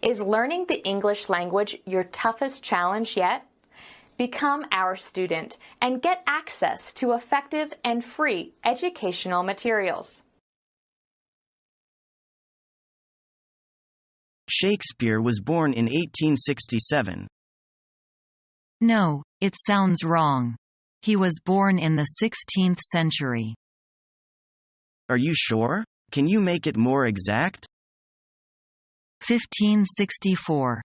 Is learning the English language your toughest challenge yet? Become our student and get access to effective and free educational materials. Shakespeare was born in 1867. No, it sounds wrong. He was born in the 16th century. Are you sure? Can you make it more exact? 1564.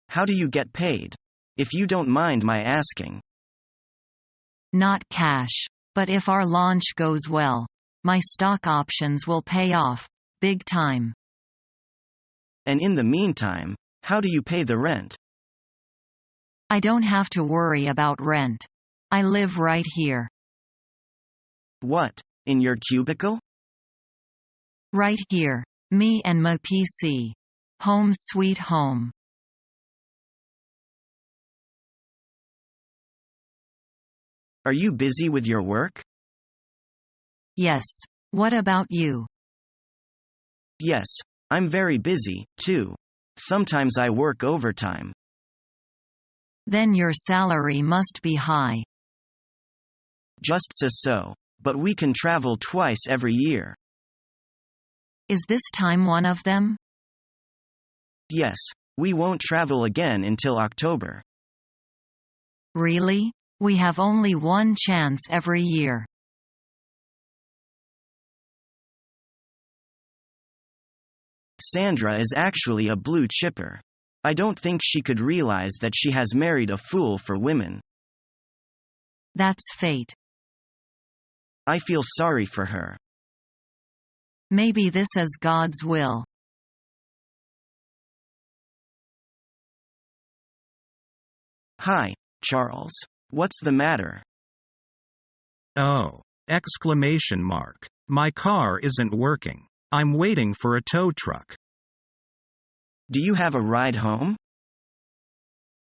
How do you get paid? If you don't mind my asking. Not cash. But if our launch goes well, my stock options will pay off, big time. And in the meantime, how do you pay the rent? I don't have to worry about rent. I live right here. What, in your cubicle? Right here. Me and my PC. Home sweet home. Are you busy with your work? Yes. What about you? Yes, I'm very busy, too. Sometimes I work overtime. Then your salary must be high. Just so, but we can travel twice every year. Is this time one of them? Yes, we won't travel again until October. Really? We have only one chance every year. Sandra is actually a blue chipper. I don't think she could realize that she has married a fool for women. That's fate. I feel sorry for her. Maybe this is God's will. Hi, Charles. What's the matter? Oh! Exclamation mark. My car isn't working. I'm waiting for a tow truck. Do you have a ride home?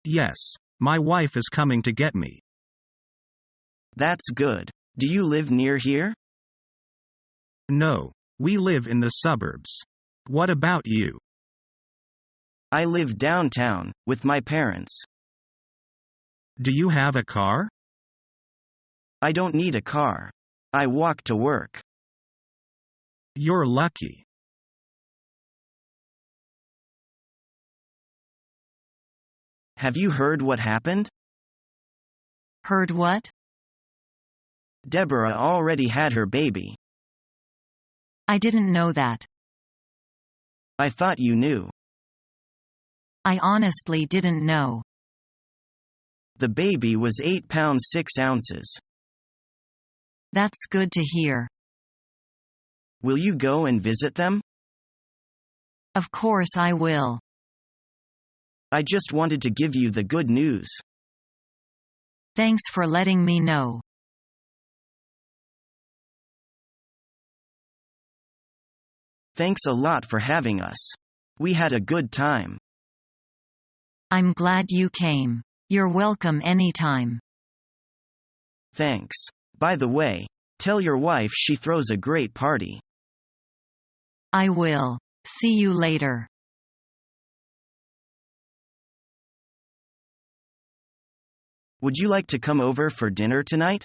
Yes. My wife is coming to get me. That's good. Do you live near here? No. We live in the suburbs. What about you? I live downtown, with my parents. Do you have a car? I don't need a car. I walk to work. You're lucky. Have you heard what happened? Heard what? Deborah already had her baby. I didn't know that. I thought you knew. I honestly didn't know. The baby was 8 pounds 6 ounces. That's good to hear. Will you go and visit them? Of course I will. I just wanted to give you the good news. Thanks for letting me know. Thanks a lot for having us. We had a good time. I'm glad you came. You're welcome anytime. Thanks. By the way, tell your wife she throws a great party. I will. See you later. Would you like to come over for dinner tonight?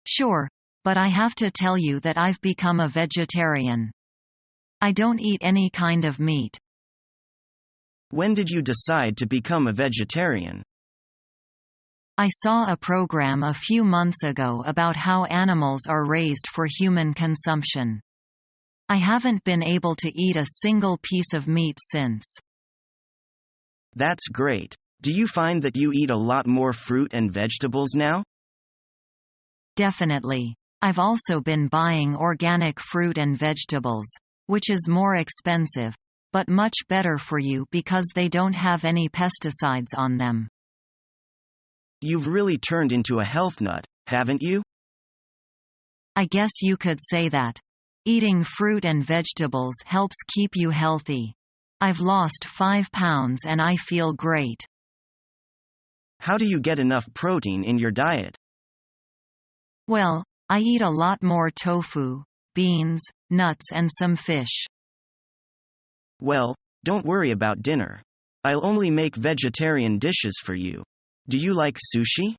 Sure, but I have to tell you that I've become a vegetarian. I don't eat any kind of meat. When did you decide to become a vegetarian? I saw a program a few months ago about how animals are raised for human consumption. I haven't been able to eat a single piece of meat since. That's great. Do you find that you eat a lot more fruit and vegetables now? Definitely. I've also been buying organic fruit and vegetables, which is more expensive, but much better for you because they don't have any pesticides on them. You've really turned into a health nut, haven't you? I guess you could say that. Eating fruit and vegetables helps keep you healthy. I've lost 5 pounds and I feel great. How do you get enough protein in your diet? Well, I eat a lot more tofu, beans, nuts and some fish. Well, don't worry about dinner. I'll only make vegetarian dishes for you. Do you like sushi?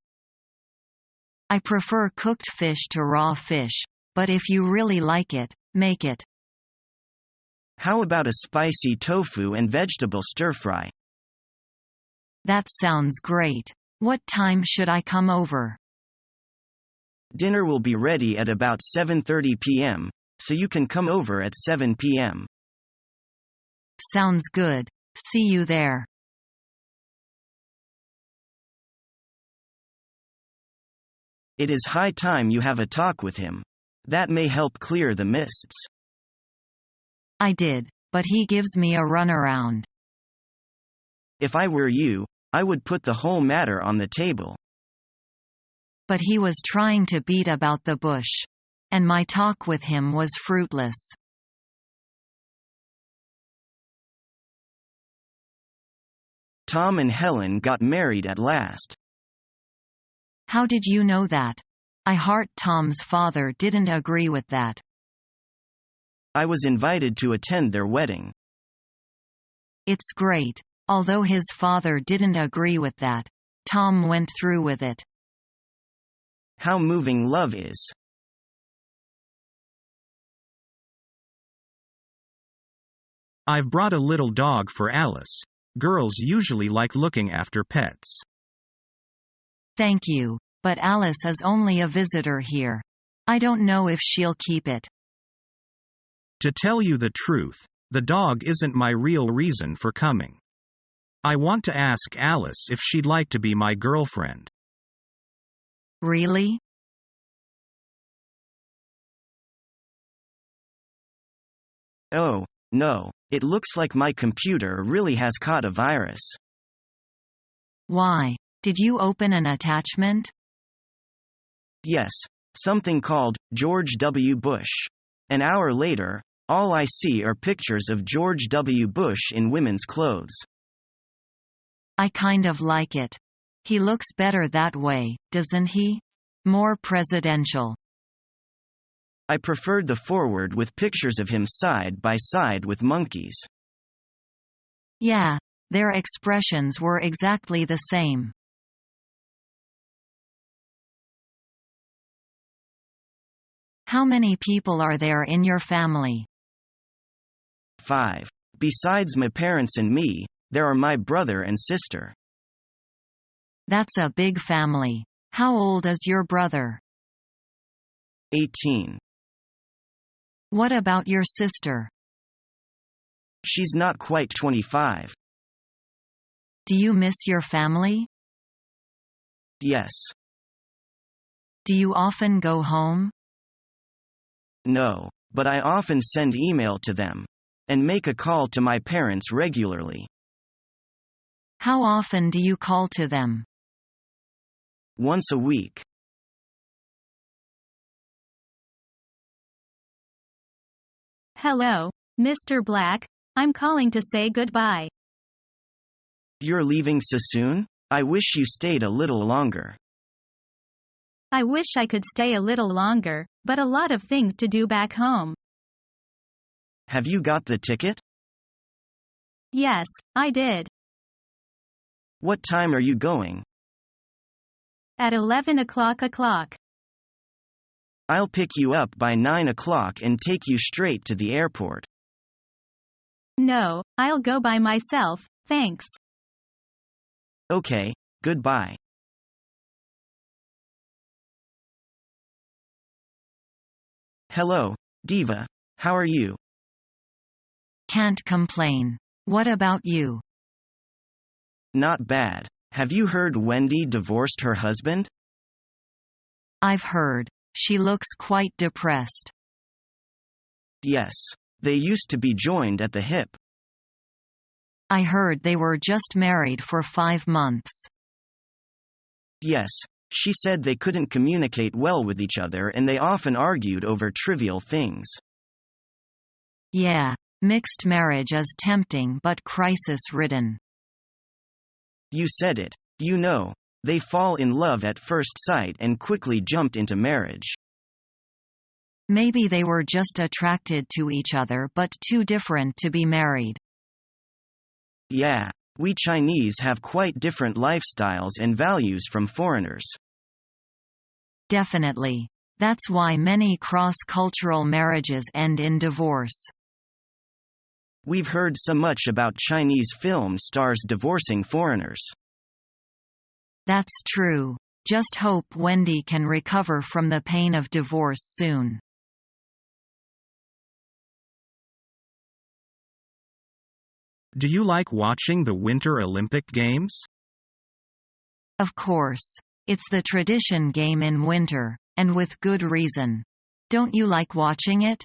I prefer cooked fish to raw fish, but if you really like it, make it. How about a spicy tofu and vegetable stir-fry? That sounds great. What time should I come over? Dinner will be ready at about 7:30 p.m., so you can come over at 7 p.m. Sounds good. See you there. It is high time you have a talk with him. That may help clear the mists. I did, but he gives me a runaround. If I were you, I would put the whole matter on the table. But he was trying to beat about the bush. And my talk with him was fruitless. Tom and Helen got married at last. How did you know that? I heard Tom's father didn't agree with that. I was invited to attend their wedding. It's great. Although his father didn't agree with that, Tom went through with it. How moving love is. I've brought a little dog for Alice. Girls usually like looking after pets. Thank you, but Alice is only a visitor here. I don't know if she'll keep it. To tell you the truth, the dog isn't my real reason for coming. I want to ask Alice if she'd like to be my girlfriend. Really? Oh, no, it looks like my computer really has caught a virus. Why? Did you open an attachment? Yes, something called George W. Bush. An hour later, all I see are pictures of George W. Bush in women's clothes. I kind of like it. He looks better that way, doesn't he? More presidential. I preferred the forward with pictures of him side by side with monkeys. Yeah, their expressions were exactly the same. How many people are there in your family? 5. Besides my parents and me, there are my brother and sister. That's a big family. How old is your brother? 18. What about your sister? She's not quite 25. Do you miss your family? Yes. Do you often go home? No, but I often send email to them. And make a call to my parents regularly. How often do you call to them? Once a week. Hello, Mr. Black. I'm calling to say goodbye. You're leaving so soon? I wish you stayed a little longer. I wish I could stay a little longer, but a lot of things to do back home. Have you got the ticket? Yes, I did. What time are you going? At 11 o'clock. I'll pick you up by 9 o'clock and take you straight to the airport. No, I'll go by myself, thanks. Okay, goodbye. Hello, Diva. How are you? Can't complain. What about you? Not bad. Have you heard Wendy divorced her husband? I've heard. She looks quite depressed. Yes. They used to be joined at the hip. I heard they were just married for 5 months. Yes. She said they couldn't communicate well with each other and they often argued over trivial things. Yeah, mixed marriage is tempting but crisis-ridden. You said it. You know, they fall in love at first sight and quickly jumped into marriage. Maybe they were just attracted to each other but too different to be married. Yeah, we Chinese have quite different lifestyles and values from foreigners. Definitely. That's why many cross-cultural marriages end in divorce. We've heard so much about Chinese film stars divorcing foreigners. That's true. Just hope Wendy can recover from the pain of divorce soon. Do you like watching the Winter Olympic Games? Of course. It's the tradition game in winter, and with good reason. Don't you like watching it?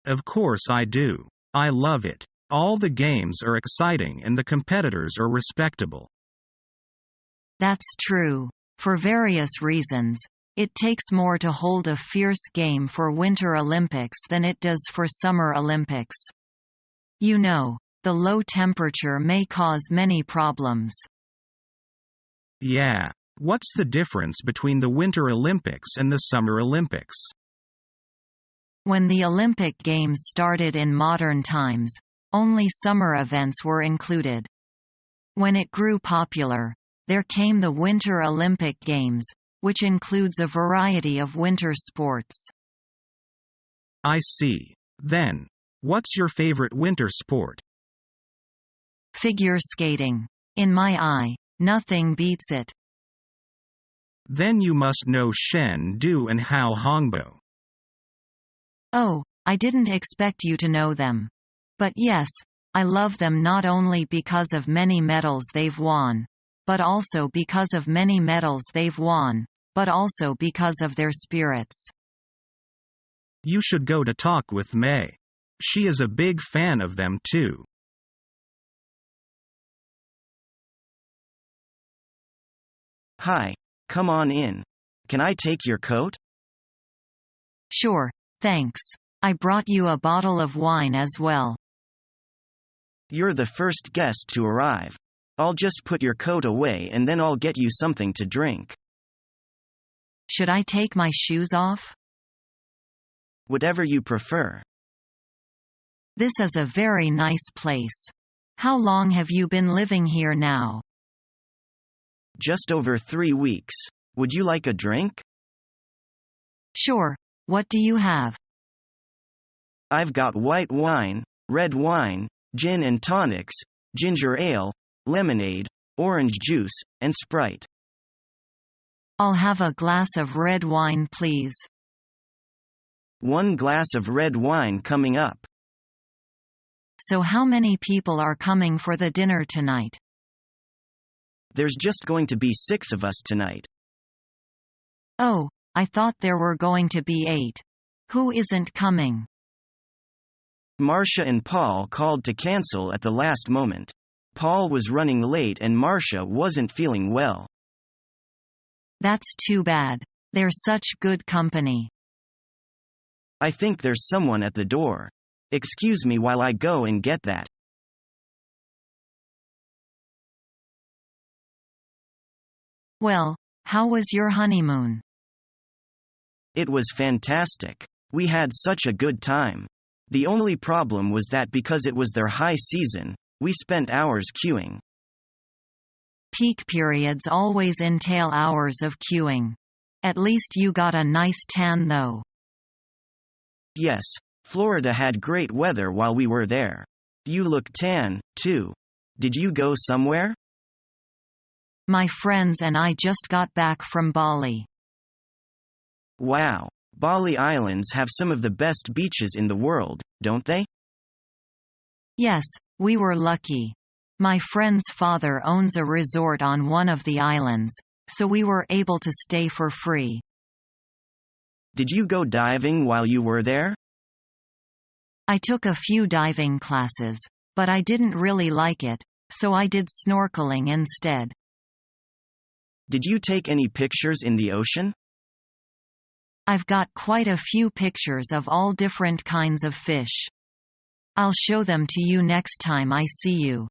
Of course I do. I love it. All the games are exciting and the competitors are respectable. That's true. For various reasons, it takes more to hold a fierce game for Winter Olympics than it does for Summer Olympics. You know, the low temperature may cause many problems. Yeah. What's the difference between the Winter Olympics and the Summer Olympics? When the Olympic Games started in modern times, only summer events were included. When it grew popular, there came the Winter Olympic Games, which includes a variety of winter sports. I see. Then, what's your favorite winter sport? Figure skating. In my eye, nothing beats it. Then you must know Shen Du and Hao Hongbo. Oh, I didn't expect you to know them. But yes, I love them not only because of many medals they've won, but also because of many medals they've won, but also because of their spirits. You should go to talk with May. She is a big fan of them too. Hi, come on in. Can I take your coat? Sure, thanks. I brought you a bottle of wine as well. You're the first guest to arrive. I'll just put your coat away and then I'll get you something to drink. Should I take my shoes off? Whatever you prefer. This is a very nice place. How long have you been living here now? Just over 3 weeks. Would you like a drink? Sure. What do you have? I've got white wine, red wine, gin and tonics, ginger ale, lemonade, orange juice, and Sprite. I'll have a glass of red wine, please. 1 glass of red wine coming up. So how many people are coming for the dinner tonight? There's just going to be 6 of us tonight. Oh, I thought there were going to be 8. Who isn't coming? Marcia and Paul called to cancel at the last moment. Paul was running late and Marcia wasn't feeling well. That's too bad. They're such good company. I think there's someone at the door. Excuse me while I go and get that. Well, how was your honeymoon? It was fantastic. We had such a good time. The only problem was that because it was their high season, we spent hours queuing. Peak periods always entail hours of queuing. At least you got a nice tan though. Yes, Florida had great weather while we were there. You look tan, too. Did you go somewhere? My friends and I just got back from Bali. Wow, Bali Islands have some of the best beaches in the world, don't they? Yes, we were lucky. My friend's father owns a resort on one of the islands, so we were able to stay for free. Did you go diving while you were there? I took a few diving classes, but I didn't really like it, so I did snorkeling instead. Did you take any pictures in the ocean? I've got quite a few pictures of all different kinds of fish. I'll show them to you next time I see you.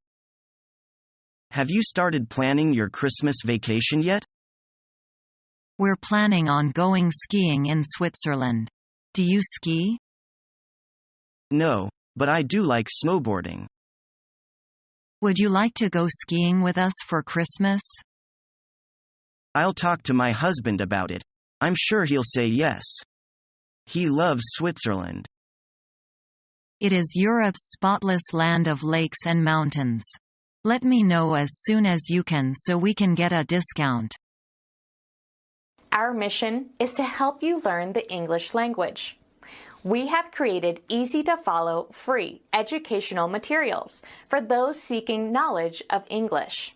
Have you started planning your Christmas vacation yet? We're planning on going skiing in Switzerland. Do you ski? No, but I do like snowboarding. Would you like to go skiing with us for Christmas? I'll talk to my husband about it. I'm sure he'll say yes. He loves Switzerland. It is Europe's spotless land of lakes and mountains. Let me know as soon as you can so we can get a discount. Our mission is to help you learn the English language. We have created easy-to-follow, free educational materials for those seeking knowledge of English.